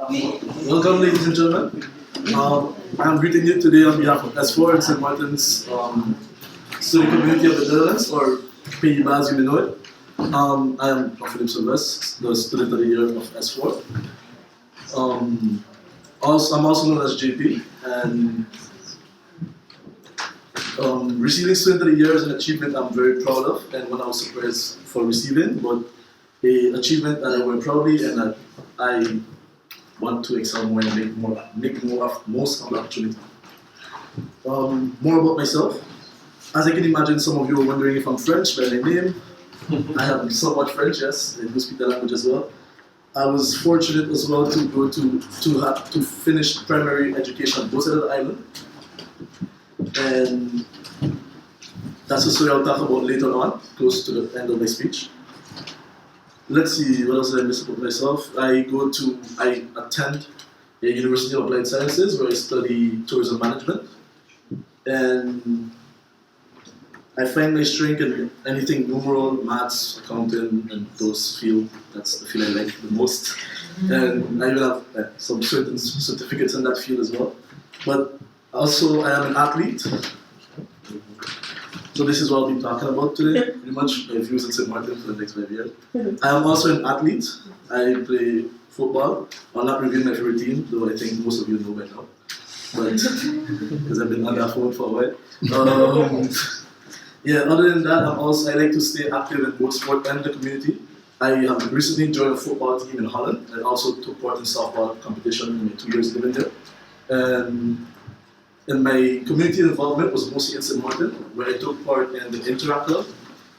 Welcome, ladies and gentlemen. I'm greeting you today on behalf of S4 and St. Martin's student community of the Netherlands, or PIBA as you may know it. I am Philip Silvestre, the student of the year of S4. I'm also known as JP, and receiving student of the year is an achievement I'm very proud of, and one I was surprised for receiving, but an achievement that I wear proudly and that I want to excel more and make most of the opportunity. More about myself. As I can imagine, some of you are wondering if I'm French by my name. I have somewhat French, yes. I do speak the language as well. I was fortunate as well to go to finish primary education on both sides of the island. And that's a story I'll talk about later on, close to the end of my speech. Let's see, what else did I miss about myself? I attend a University of Applied Sciences where I study tourism management. And I find my strength in anything numeral, maths, accounting, and those fields. That's the field I like the most. And I even have some certain certificates in that field as well. But also, I am an athlete. So this is what I'll be talking about today, pretty much my views in St. Martin for the next 5 years. I am also an athlete. I play football. I'll not reveal my favorite team, though I think most of you know by now. But because I've been on that phone for a while. Yeah, other than that, I like to stay active in both sport and the community. I have recently joined a football team in Holland and also took part in softball competition in my 2 years living there. And my community involvement was mostly in St. Martin, where I took part in the Interact Club,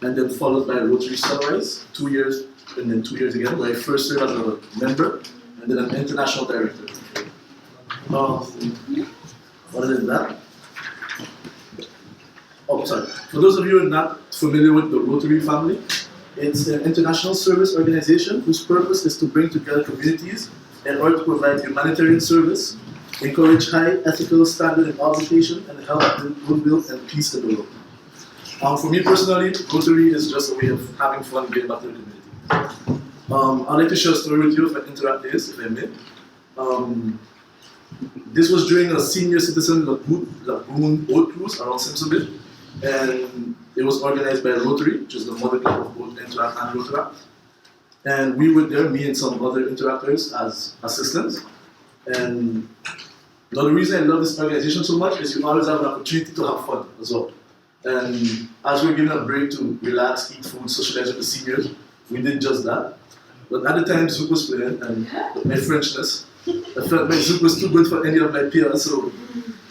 and then followed by Rotary Sunrise, 2 years, and then 2 years again, where I first served as a member, and then an international director. Other than that, for those of you who are not familiar with the Rotary family, it's an international service organization whose purpose is to bring together communities in order to provide humanitarian service, encourage high ethical standard in occupation, and help build goodwill and peace in the world. For me personally, Rotary is just a way of having fun and giving back to the community. I'd like to share a story with you of my Interact days, if I may. This was during a senior citizen lagoon boat cruise around Simpsonville, and it was organized by Rotary, which is the mother club of both Interact and Rotaract. And we were there, me and some other interactors as assistants. And now the reason I love this organization so much is you always have an opportunity to have fun as well. And as we're given a break to relax, eat food, socialize with the seniors, we did just that. But at the time Zouk was playing, and with my Frenchness, I felt my Zouk was too good for any of my peers, so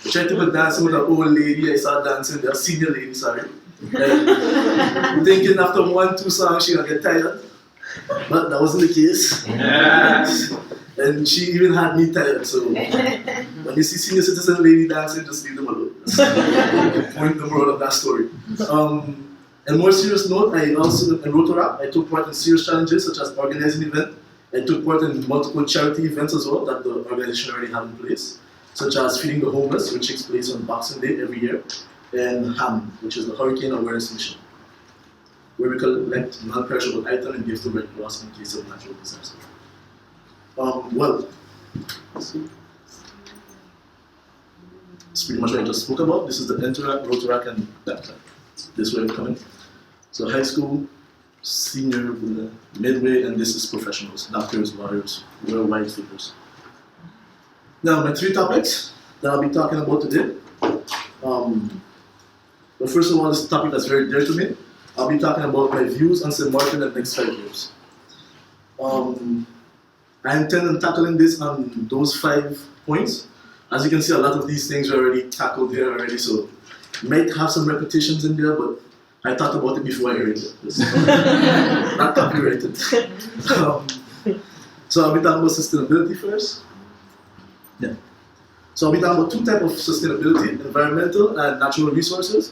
I tried to go dancing with an old lady I saw dancing there, a senior lady, sorry. And thinking after 1-2 songs she'll get tired, but that wasn't the case. And she even had me tired, so when you see senior citizen lady dancing, just leave them alone. That's the point, the moral of that story. On a more serious note, I also, in Rotaract, I took part in serious challenges such as organizing events. I took part in multiple charity events as well that the organization already had in place, such as Feeding the Homeless, which takes place on Boxing Day every year, and HAM, which is the Hurricane Awareness Mission, where we collect non-perishable items and give to Red Cross in case of natural disaster. Let's see. That's pretty much what I just spoke about. This is the Interact, Rotaract, and that. This way of coming. So high school, senior, midway, and this is professionals, doctors, lawyers, worldwide figures. Now, my 3 topics that I'll be talking about today. But first of all, this topic that's very dear to me. I'll be talking about my views on St. Martin in the next 5 years. I intend on tackling this on those 5 points. As you can see, a lot of these things are already tackled here already, so you might have some repetitions in there, but I thought about it before I heard it. Not copyrighted. So I'll be talking about sustainability first. Yeah. So I'll be talking about 2 types of sustainability, environmental and natural resources.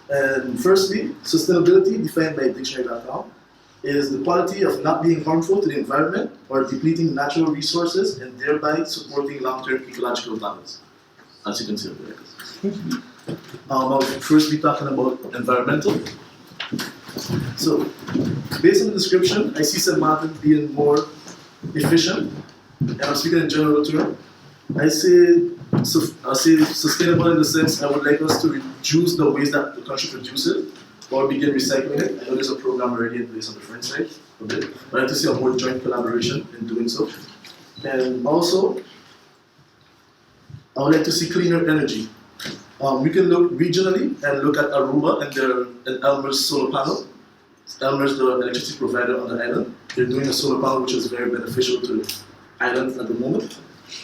And firstly, sustainability, defined by dictionary.com, is the quality of not being harmful to the environment or depleting natural resources and thereby supporting long-term ecological balance. As you can see over there. I'll first be talking about environmental. So, based on the description, I see St. Martin being more efficient and I'm speaking in general terms, I say sustainable in the sense I would like us to reduce the waste that the country produces or begin recycling it. I know there's a program already in place on the French side a bit, but I'd like to see a more joint collaboration in doing so. And also, I would like to see cleaner energy. We can look regionally and look at Aruba and Elmer's solar panel. Elmer's the electricity provider on the island. They're doing a solar panel which is very beneficial to the island at the moment.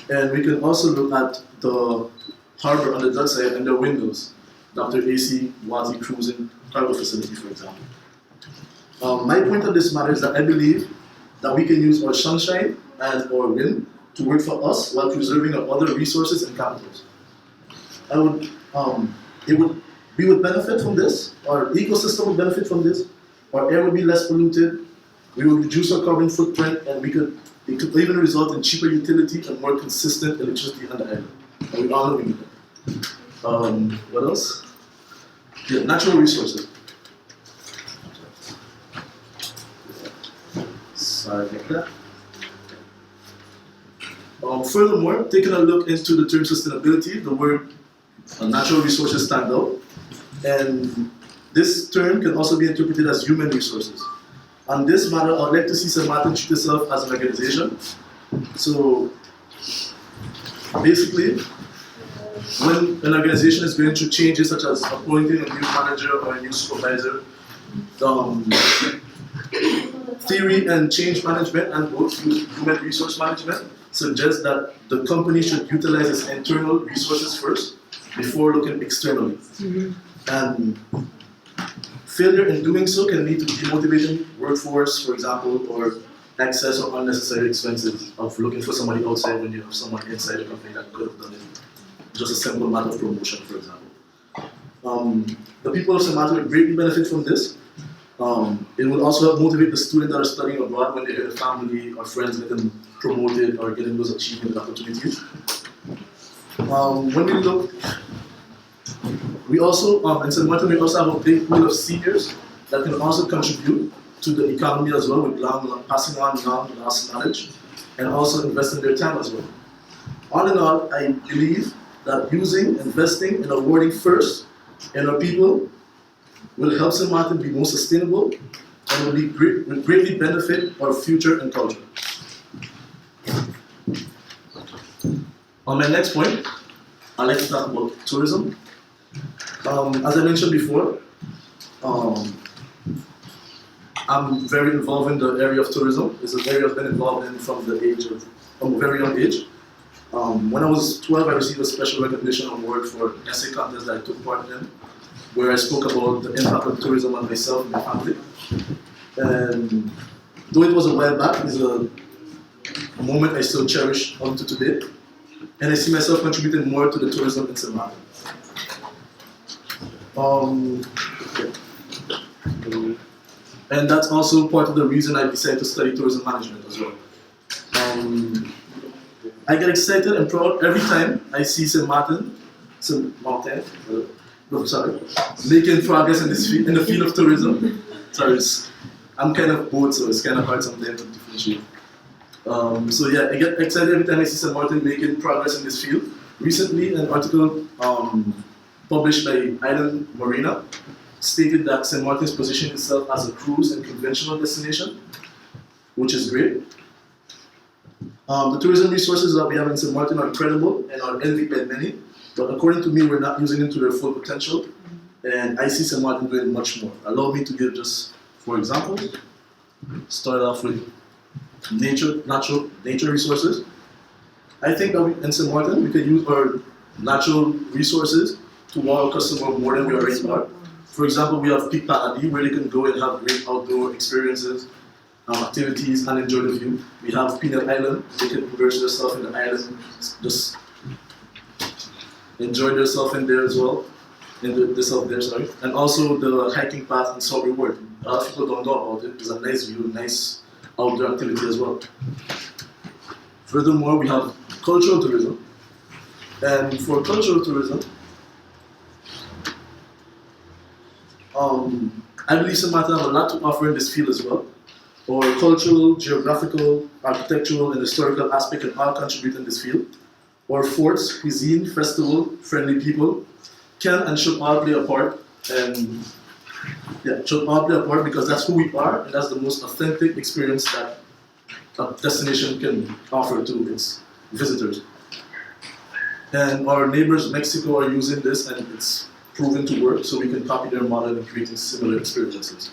And we can also look at the harbor on the Dutch side and their windows. Dr. A.C. Wati Cruising Cargo Facility, for example. My point of this matter is that I believe that we can use our sunshine and our wind to work for us while preserving our other resources and capitals. We would benefit from this, our ecosystem would benefit from this, our air would be less polluted, we would reduce our carbon footprint, and it could even result in cheaper utility and more consistent electricity on the island. And we all know we need that. What else? Yeah, natural resources. Sorry about that. Furthermore, taking a look into the term sustainability, the word natural resources stand out. And this term can also be interpreted as human resources. On this matter, I'd like to see St. Martin treat itself as an organization. So basically, when an organization is going through changes such as appointing a new manager or a new supervisor, theory and change management and both human resource management suggest that the company should utilize its internal resources first before looking externally. Mm-hmm. And failure in doing so can lead to demotivating workforce, for example, or excess or unnecessary expenses of looking for somebody outside when you have someone inside the company that could have done it. Just a simple matter of promotion, for example. The people of St. Martin would greatly benefit from this. It would also help motivate the students that are studying abroad when they hear their family or friends getting promoted or getting those achievement opportunities. When we look, we also, in St. Martin, we also have a big pool of seniors that can also contribute to the economy as well with passing on long-lost knowledge and also investing their time as well. All in all, I believe that investing, and awarding first in our people will help St. Martin be more sustainable and will greatly benefit our future and culture. On my next point, I'd like to talk about tourism. As I mentioned before, I'm very involved in the area of tourism. It's an area I've been involved in from a very young age. When I was 12, I received a special recognition award for an essay contest that I took part in, where I spoke about the impact of tourism on myself and my family. And though it was a while back, it's a moment I still cherish up to today. And I see myself contributing more to the tourism in St. Martin. And that's also part of the reason I decided to study tourism management as well. I get excited and proud every time I see St. Martin, making progress in the field of tourism. Sorry, I'm kind of bored, so it's kind of hard sometimes to differentiate. So yeah, I get excited every time I see St. Martin making progress in this field. Recently, an article published by Island Marina stated that St. Martin's positioned itself as a cruise and conventional destination, which is great. The tourism resources that we have in St. Martin are incredible and are envied by many, but according to me, we're not using them to their full potential, and I see St. Martin doing much more. Allow me to give just 4 examples. Start off with natural resources. I think that in St. Martin, we can use our natural resources to wow our customer more than we already are. For example, we have Peak Paradis, where they can go and have great outdoor experiences, activities, and enjoy the view. We have Peanut Island, they can immerse themselves in the island, just enjoy themselves in there as well, and also the hiking path in Salt Reward. A lot of people don't know about it. It's a nice view, nice outdoor activity as well. Furthermore, we have cultural tourism. And for cultural tourism, I believe St. Martin have a lot to offer in this field as well. or cultural, geographical, architectural, and historical aspect can all contribute in this field. Or fourth, cuisine, festival, friendly people can and should all play a part, and should all play a part because that's who we are, and that's the most authentic experience that a destination can offer to its visitors. And our neighbors, Mexico, are using this, and it's proven to work, so we can copy their model and creating similar experiences.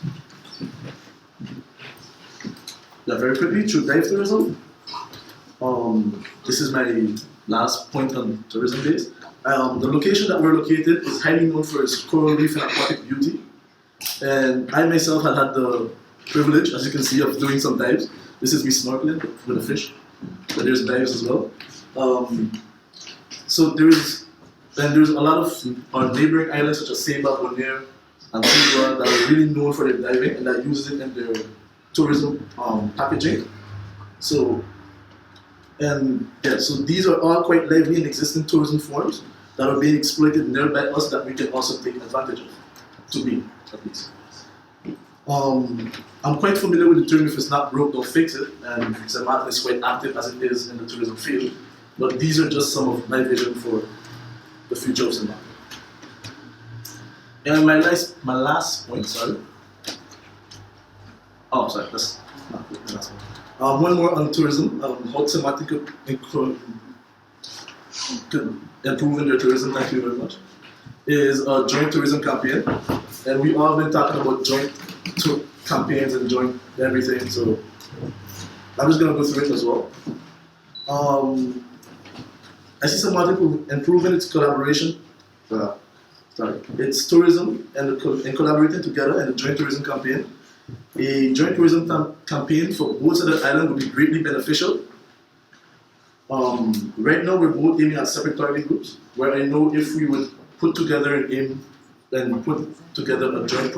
Very quickly, through dive tourism. This is my last point on tourism base. The location that we're located is highly known for its coral reef and aquatic beauty. And I myself had the privilege, as you can see, of doing some dives. This is me snorkeling with a fish, but there's dives as well. So there's a lot of our neighboring islands such as Saba, Bonaire, and Cuba that are really known for their diving and that uses it in their tourism packaging. So these are all quite lively and existing tourism forms that are being exploited nearby us that we can also take advantage of, to me at least. I'm quite familiar with the term, if it's not broke, don't fix it, and St. Martin is quite active as it is in the tourism field, but these are just some of my vision for the future of St. Martin. And my last point, sorry. Oh, sorry, that's not the last one. One more on tourism, how St. Martin could improve in their tourism, thank you very much, is a joint tourism campaign. And we all been talking about joint campaigns and joint everything, so I'm just going to go through it as well. I see St. Martin improving its collaboration, its tourism and collaborating together in a joint tourism campaign. A joint tourism campaign for both sides of the island would be greatly beneficial. Right now, we're both aiming at separate target groups, where I know if we would put together an aim and put together a joint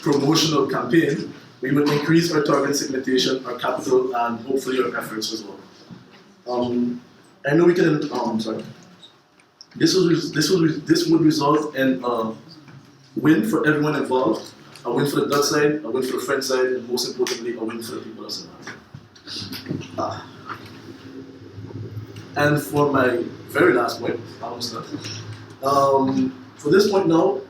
promotional campaign, we would increase our target segmentation, our capital, and hopefully our efforts as well. I know we can. This would result in a win for everyone involved, a win for the Dutch side, a win for the French side, and most importantly, a win for the people of St. Martin. And for my very last point, almost done. For this point now,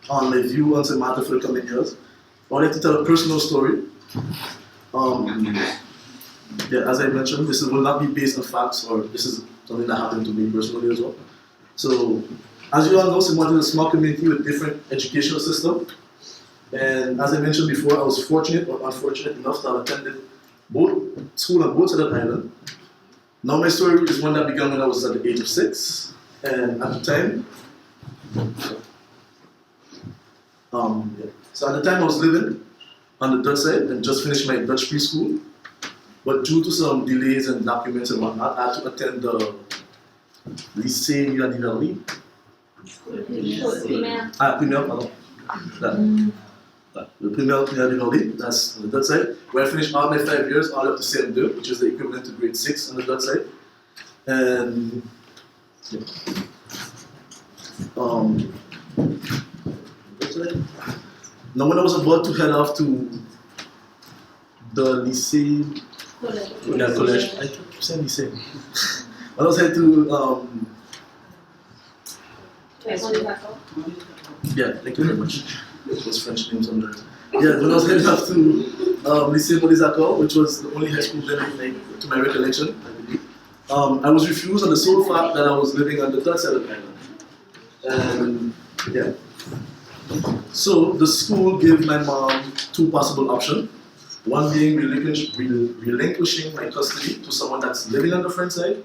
on my view on St. Martin for the coming years, I would like to tell a personal story. As I mentioned, this will not be based on facts, or this is something that happened to me personally as well. So, as you all know, St. Martin is a small community with different educational systems. And as I mentioned before, I was fortunate or unfortunate enough to have attended both school on both sides of the island. Now my story is one that began when I was at the age of 6. And at the time, so at the time I was living on the Dutch side and just finished my Dutch preschool. But due to some delays and documents and whatnot, I had to attend the Lycée Universitaire. Primaire, pardon. The Primaire Universitaire, that's on the Dutch side, where I finished all my 5 years, all up to CM2, which is the equivalent to grade 6 on the Dutch side. And now when I was about to head off to the Lycée, college. I keep saying lycée. When I was headed to thank you very much. Those French names on there. Yeah, when I was heading off to Lycée Molisacor, which was the only high school then, to my recollection, I believe, I was refused on the sole fact that I was living on the Dutch side of the island. And so the school gave my mom 2 possible options. One being relinquishing my custody to someone that's living on the French side,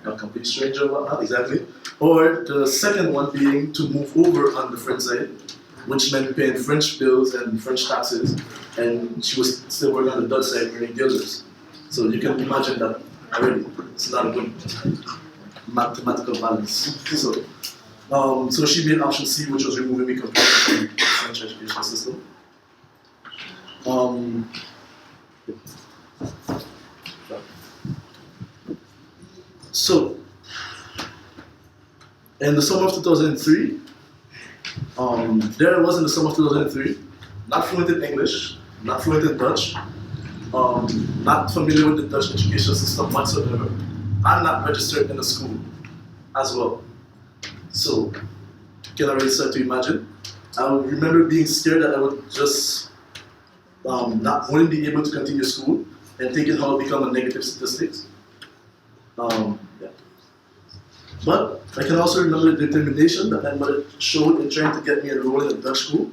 a complete stranger or whatnot, exactly. Or the second one being to move over on the French side, which meant paying French bills and French taxes, and she was still working on the Dutch side earning guilders. So you can imagine that already. It's not a good mathematical balance. So she made option C, which was removing me completely from the French education system. So, in the summer of 2003, there I was in the summer of 2003, not fluent in English, not fluent in Dutch, not familiar with the Dutch education system whatsoever, and not registered in a school as well. So, you can already start to imagine. I remember being scared that I would just wouldn't be able to continue school and thinking how it become a negative statistics. Yeah. But I can also remember the determination that my mother showed in trying to get me enrolled in a Dutch school.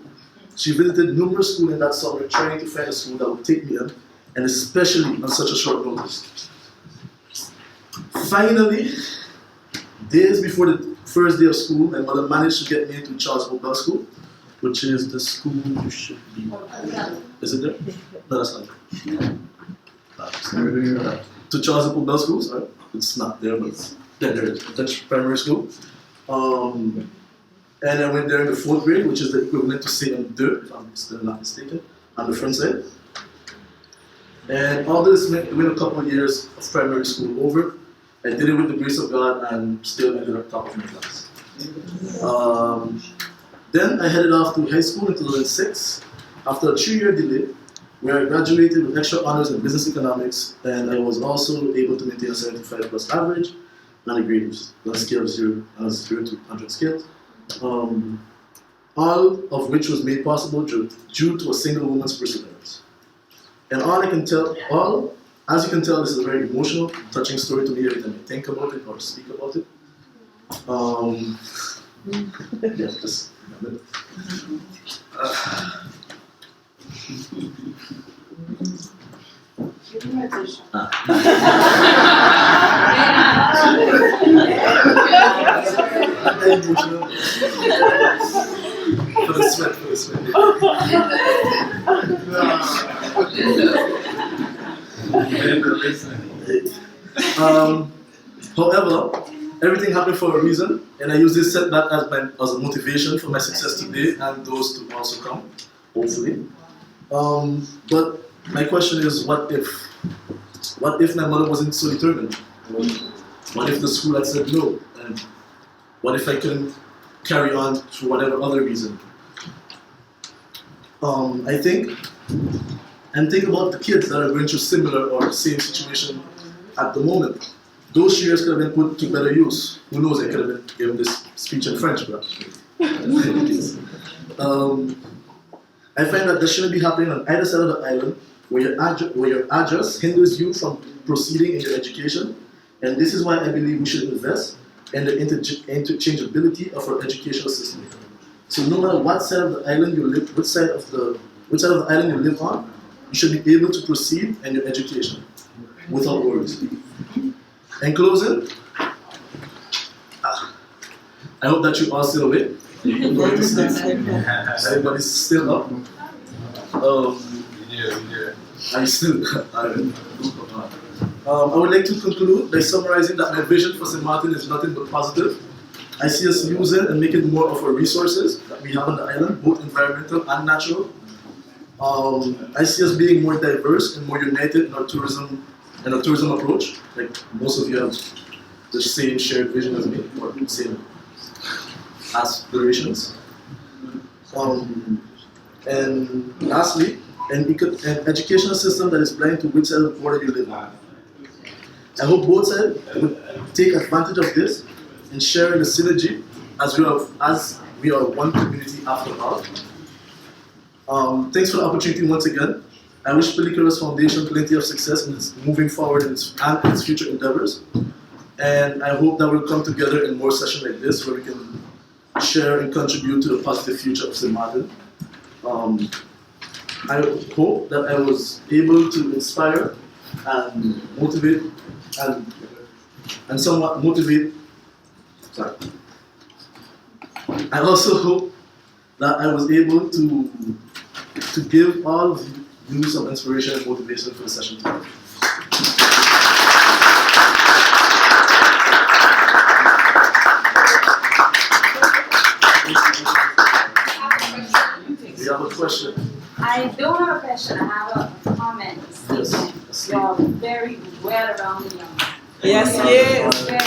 She visited numerous schools in that summer trying to find a school that would take me in, and especially on such a short notice. Finally, days before the first day of school, my mother managed to get me into Charles Obel School, which is the school you should be. Is it there? No, that's not there. To Charles Obel School, sorry. It's not there, but it's there. Dutch primary school. And I went there in the 4th grade, which is the equivalent to CM2, if I'm still not mistaken, on the front side. And all this went a couple of years of primary school over. I did it with the grace of God and still ended up top of my class. Then I headed off to high school in 2006 after a 3-year delay, where I graduated with extra honors in business economics, and I was also able to maintain a 75+ average and a grade on a scale of 0 to 100 scale. All of which was made possible due to a single woman's perseverance. And as you can tell, this is a very emotional, touching story to me every time I think about it or speak about it. Yeah, just a minute. Emotional. For the sweat. However, everything happened for a reason, and I use this setback as a motivation for my success today and those to also come, hopefully. But my question is, what if? What if my mother wasn't so determined? What if the school had said no? And what if I couldn't carry on for whatever other reason? I think about the kids that are going through similar or the same situation at the moment. Those years could have been put to better use. Who knows, I could have been given this speech in French, but I find that this shouldn't be happening on either side of the island, where your address hinders you from proceeding in your education. And this is why I believe we should invest in the interchangeability of our educational system. So no matter what side of the island you live, which side of the island you live on, you should be able to proceed in your education without worries. In closing, I hope that you are still awake. Everybody's still up. I would like to conclude by summarizing that my vision for St. Martin is nothing but positive. I see us using and making more of our resources that we have on the island, both environmental and natural. I see us being more diverse and more united in our tourism approach. Like most of you have the same shared vision as me, or same aspirations. And lastly, an educational system that is blind to which side of the border you live on. I hope both sides would take advantage of this and share in the synergy as we are one community after all. Thanks for the opportunity once again. I wish Pelicarus Foundation plenty of success in moving forward in its future endeavors. And I hope that we'll come together in more sessions like this where we can share and contribute to the positive future of St. Martin. I hope that I was able to inspire and motivate and somewhat motivate. Sorry. I also hope that I was able to give all of you some inspiration and motivation for the session today. We have a question. I don't have a question, I have a comment. Yes. You're very well-rounded young man. Yes, Very